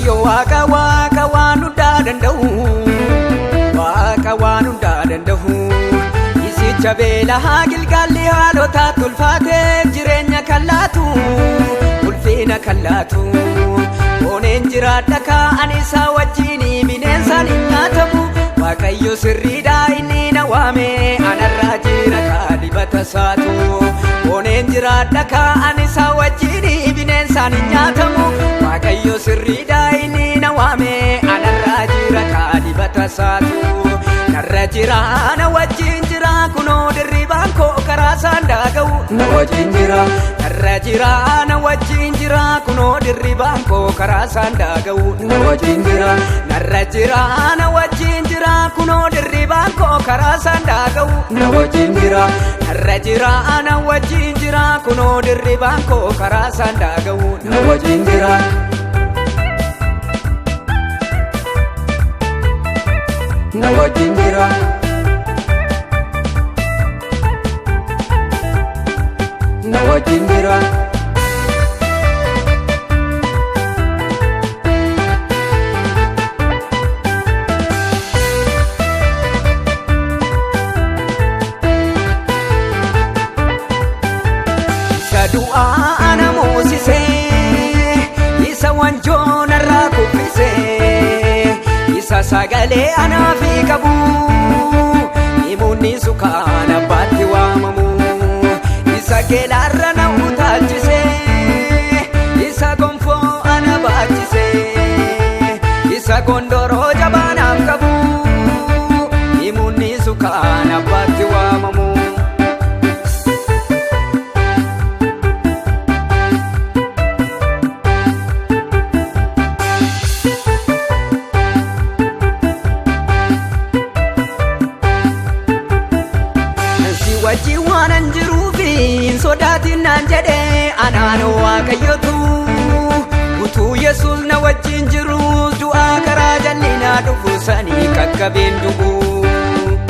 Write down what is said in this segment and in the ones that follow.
Waaqayyo waaqa waaqa waan hundaa danda'u, waaqa waan hundaa danda'u. Isicha beelaa Gilgaalli haalota tulfaatee jireenya kan laatu, ulfina kan laatu. Oneen jiraadha kaa'an isaa wajjin bineensaan hin nyaatamu. Waaqayyo sirriidha inni na waame, anarraa jira dibata isaatu. Oneen jiraadha kaa'an isaa wajjin bineensaan hin nyaatamu. Waaqayyo sirriidha inni na waame, anarraa jira dibata isaatu. Narra jira na wajjin jira kunoo dirribaan koo karaa isaan daaga'u. Na wajjin jira. Narra jira na wajjin jira kunoo dirribaan koo karaa isaan daaga'u. Na wajjin jira. Narra jira na wajjin jira kunoo dirribaan koo karaa isaan daaga'u. Na wajjin jira. Narra jira na wajjin jira kunoo dirribaan koo karaa isaan daaga'u. Na wajjin jira. Na wajjin jira. Na wajjin jira. Isa du'aa ana moosisee, isa wanjoo narraa kuffisee, isa sagalee anaaf qabu, himuunni sukaan abbaatti waamamu. Isa keelaarra na utaalchisee, isa gonfoo ana baachisee, isa gondoroo jabaanaaf qabu, himuunni sukaan abbaatti waamamu. Wajji waanan jiruufi hin sodaatin naan jedhee anaanoo Waaqayyotu. Utuu Yesuus na wajjin jiru du'aa karaa jallinaa dhufu sanii qaqqabeen dhugu.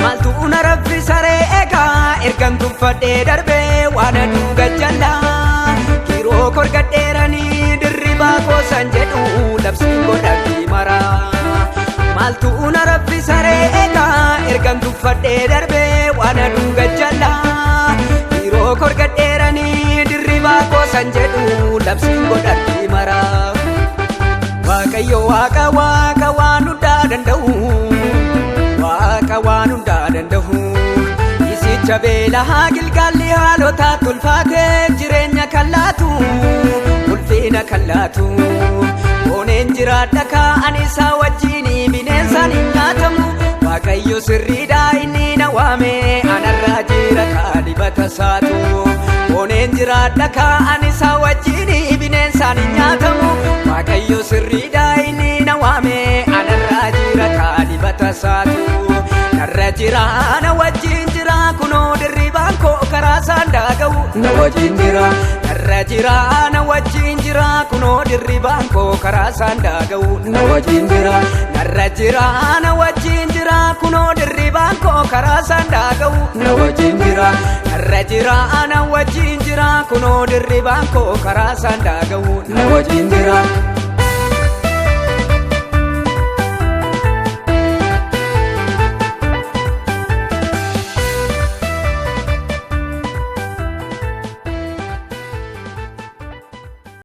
Maaltu na raffisa ree egaa ergan tuffadhee darbee waan aduu gajjallaa. Yeroo korgadheeranii dirribaa koosan jedhu labsiin godhatti maraa. Maaltu na raffisa ree egaa ergan tuffadhee darbee waan aduu gajjallaa. Yeroo korgadheeranii dirribaa koosan jedhu labsiin godhatti maraa. Waaqayyo waaqa waaqa waan hundaa danda'u, waaqa waan hundaa danda'u. Isicha beelaa Gilgaalli haalota tulfaatee jireenya kan laatu, ulfina kan laatu. Oneen jiraadha kaa'an isaa wajjin bineensaan hin nyaatamu. Waaqayyo sirriidha inni na waame, anarraa jira dibata isaatu. Oneen jiraadha kaa'an isaa wajjin bineensaan hin nyaatamu. Waaqayyo sirriidha inni na waame, anarraa jira dibata isaatu. Narra jira na wajjin jira kunoo dirribaan koo karaa isaan daaga'u. Na wajjin jira. Narra jira na wajjin jira kunoo dirribaan koo karaa isaan daaga'u. Na wajjin jira. Narra jira na wajjin jira kunoo dirribaan koo karaa isaan daaga'u. Na wajjin jira. Narra jira na wajjin jira kunoo dirribaan koo karaa isaan daaga'u. Na wajjin jira.